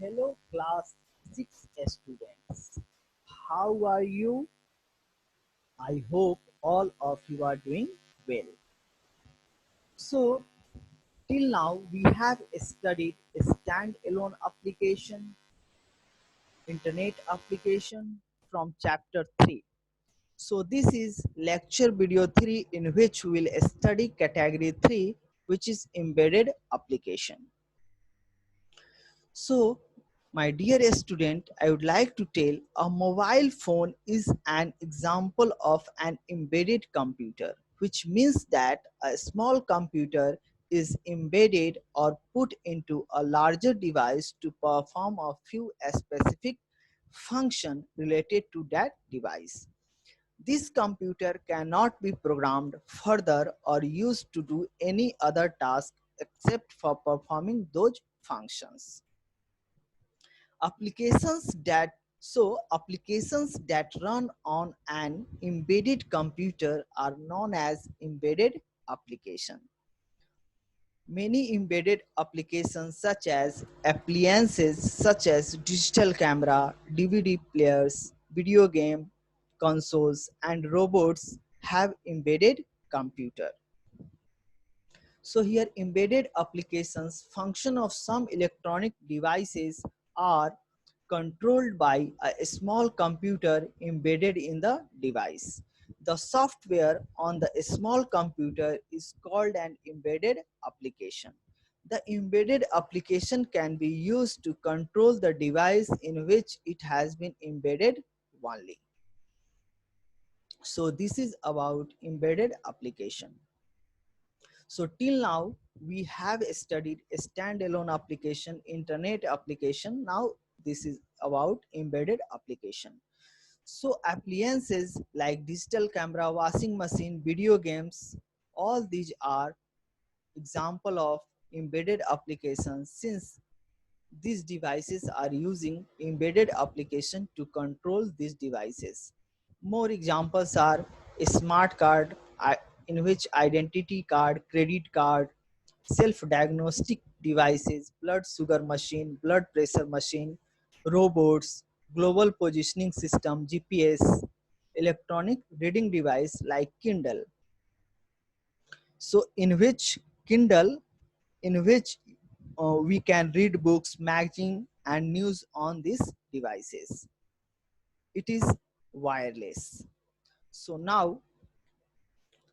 Hello class 6 students. How are you? I hope all of you are doing well. So till now we have studied standalone application, internet application from chapter 3. So this is lecture video 3 in which we will study category 3, which is embedded application. So, my dear student, I would like to tell a mobile phone is an example of an embedded computer, which means that a small computer is embedded or put into a larger device to perform a few specific function related to that device. This computer cannot be programmed further or used to do any other task except for performing those functions. Applications that run on an embedded computer are known as embedded application. Many embedded applications such as digital camera, DVD players, video game consoles and robots have embedded computer. So here embedded applications function of some electronic devices are controlled by a small computer embedded in the device. The software on the small computer is called an embedded application. The embedded application can be used to control the device in which it has been embedded only. So this is about embedded application. So till now we have studied a standalone application, internet application. Now this is about embedded application. So appliances like digital camera, washing machine, video games, all these are example of embedded applications since these devices are using embedded application to control these devices. More examples are a smart card in which identity card, credit card, self-diagnostic devices, blood sugar machine, blood pressure machine, robots, global positioning system, GPS, electronic reading device like Kindle. So Kindle, in which we can read books, magazine, and news on these devices. It is wireless. So now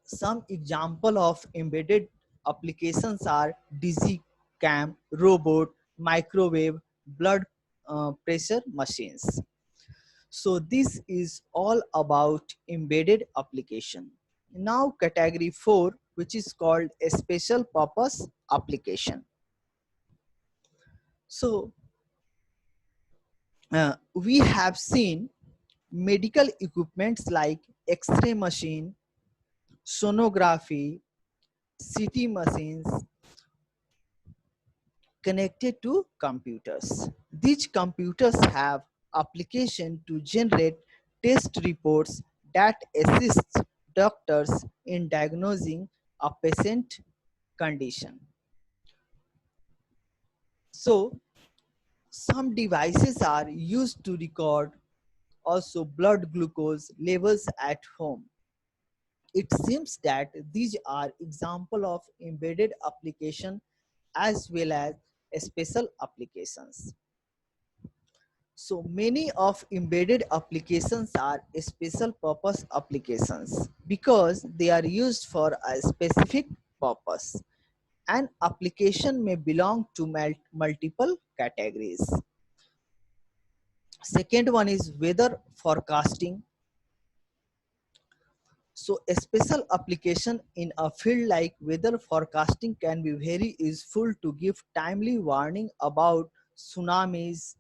some example of embedded applications are dizzy cam, robot, microwave, blood pressure machines. So this is all about embedded application. Now category 4, which is called a special purpose application. So we have seen medical equipments like X-ray machine, sonography, CT machines connected to computers. These computers have application to generate test reports that assist doctors in diagnosing a patient condition. So some devices are used to record also blood glucose levels at home. It seems that these are example of embedded application as well as special applications. So many of embedded applications are special purpose applications because they are used for a specific purpose. An application may belong to multiple categories. Second one is weather forecasting. So a special application in a field like weather forecasting can be very useful to give timely warning about tsunamis,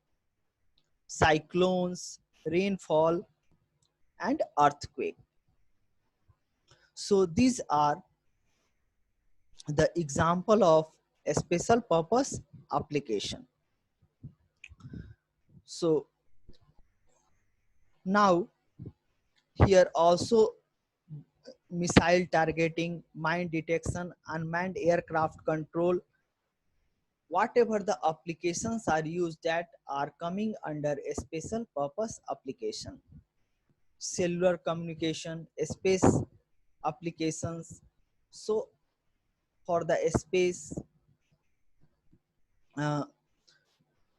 cyclones, rainfall, and earthquake. So these are the example of a special purpose application. So now here also missile targeting, mine detection, unmanned aircraft control, whatever the applications are used that are coming under a special purpose application. Cellular communication, space applications. So for the space, uh,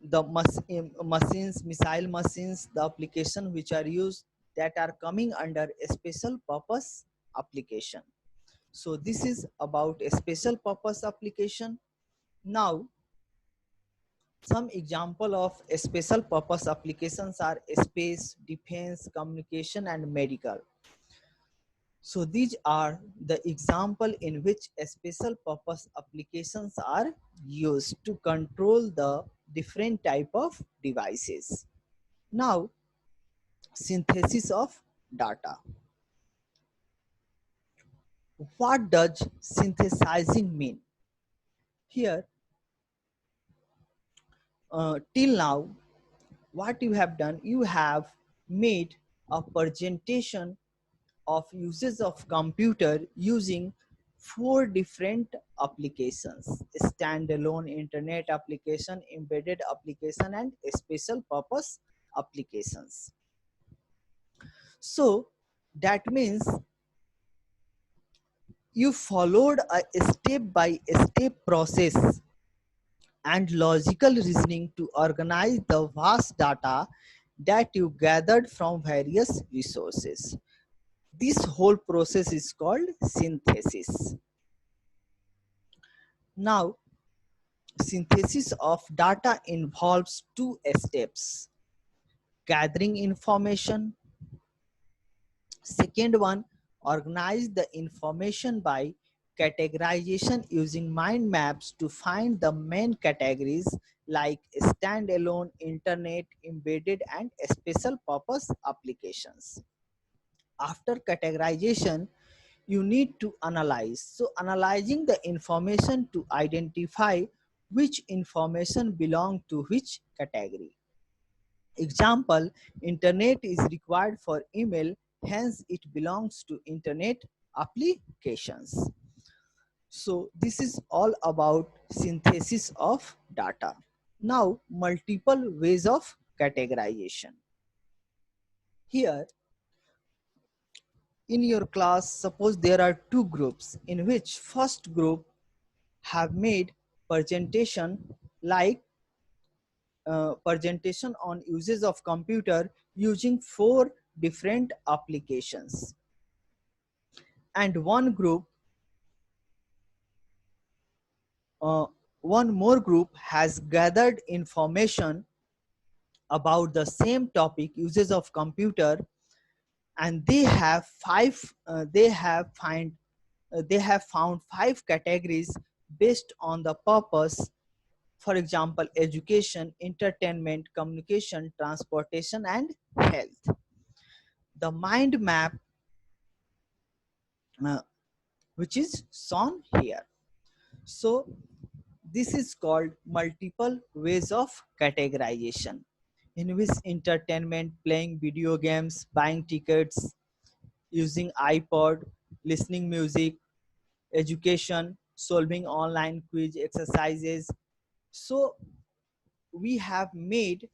the machines, missile machines, the application which are used that are coming under a special purpose application. So this is about a special purpose application. Now, some example of a special purpose applications are space, defense, communication, and medical. So these are the example in which a special purpose applications are used to control the different type of devices. Now, synthesis of data. What does synthesizing mean? Here, till now, what you have done, you have made a presentation of uses of computer using four different applications: standalone internet application, embedded application, and special purpose applications. So that means you followed a step by step process and logical reasoning to organize the vast data that you gathered from various resources. This whole process is called synthesis. Now, synthesis of data involves two steps: gathering information. Second one, organize the information by categorization using mind maps to find the main categories like standalone, internet, embedded, and special purpose applications. After categorization, you need to analyze. So analyzing the information to identify which information belong to which category. Example, internet is required for email, hence it belongs to internet applications. So this is all about synthesis of data. Now, multiple ways of categorization. Here in your class, suppose there are two groups in which first group have made presentation like presentation on uses of computer using four different applications, and uh, one more group has gathered information about the same topic, uses of computer, and they have found five categories based on the purpose. For example, education, entertainment, communication, transportation, and health. The mind map, uh, which is shown here. So this is called multiple ways of categorization, in which entertainment, playing video games, buying tickets, using iPod, listening music; education, solving online quiz exercises. So we have made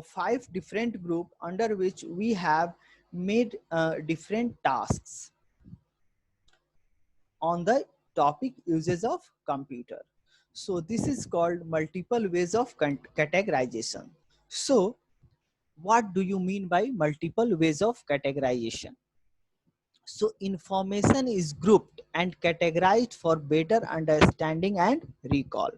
five different group under which we have made different tasks on the topic uses of computer. So this is called multiple ways of categorization. So what do you mean by multiple ways of categorization? So information is grouped and categorized for better understanding and recall.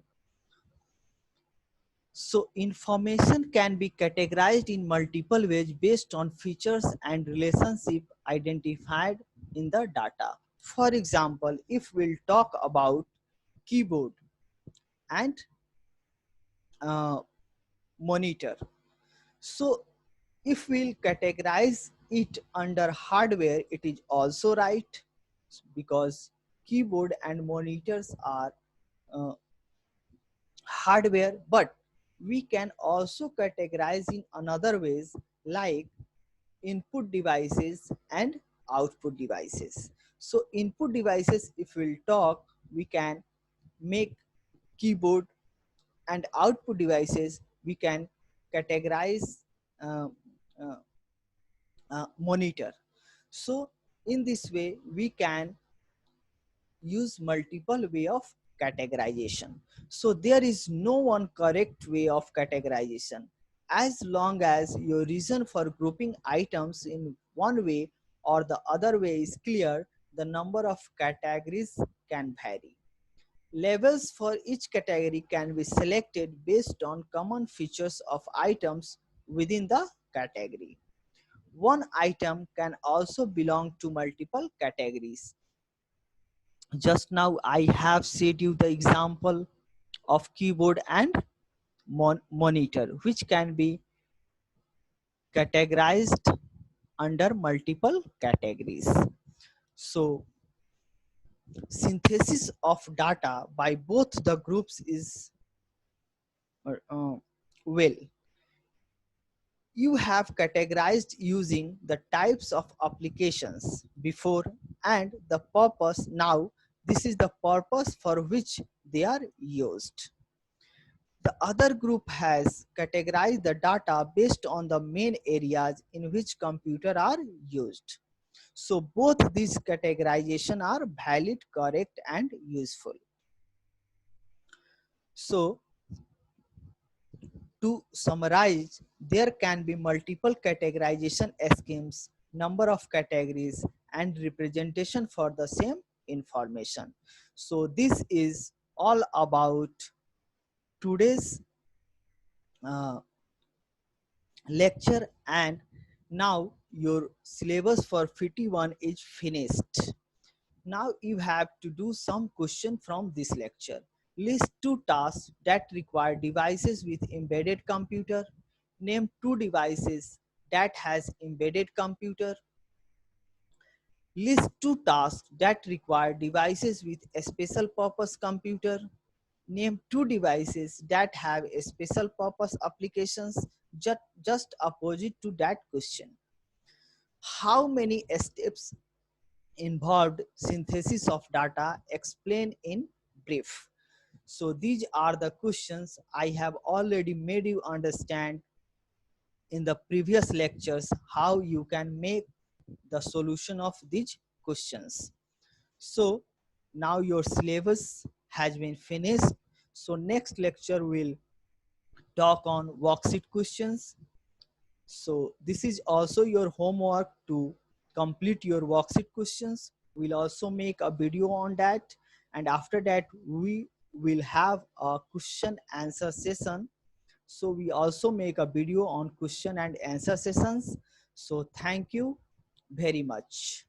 So information can be categorized in multiple ways based on features and relationship identified in the data. For example, if we'll talk about keyboard and uh, monitor. So if we'll categorize it under hardware, it is also right, because keyboard and monitors are uh, hardware, but we can also categorize in another ways like input devices and output devices. So input devices, if we'll talk, we can make keyboard and output devices, we can categorize uh, uh, monitor. So in this way we can use multiple way of categorization. So there is no one correct way of categorization. As long as your reason for grouping items in one way or the other way is clear, the number of categories can vary. Labels for each category can be selected based on common features of items within the category. One item can also belong to multiple categories. Just now I have said you the example of keyboard and monitor, which can be categorized under multiple categories. So synthesis of data by both the groups is well, you have categorized using the types of applications before and the purpose. Now this is the purpose for which they are used. The other group has categorized the data based on the main areas in which computers are used. So both these categorization are valid, correct and useful. So to summarize, there can be multiple categorization schemes, number of categories and representation for the same information. So this is all about today's uh, lecture, and now your syllabus for PT-1 is finished. Now you have to do some question from this lecture. List two tasks that require devices with embedded computer. Name two devices that has embedded computer. List two tasks that require devices with a special purpose computer. Name two devices that have a special purpose applications, just opposite to that question. How many steps involved synthesis of data? Explain in brief. So these are the questions I have already made you understand in the previous lectures how you can make the solution of these questions. So now your syllabus has been finished. So next lecture will talk on worksheet questions. So this is also your homework to complete your worksheet questions. We'll also make a video on that, and after that we will have a question answer session. So we also make a video on question and answer sessions. So thank you very much.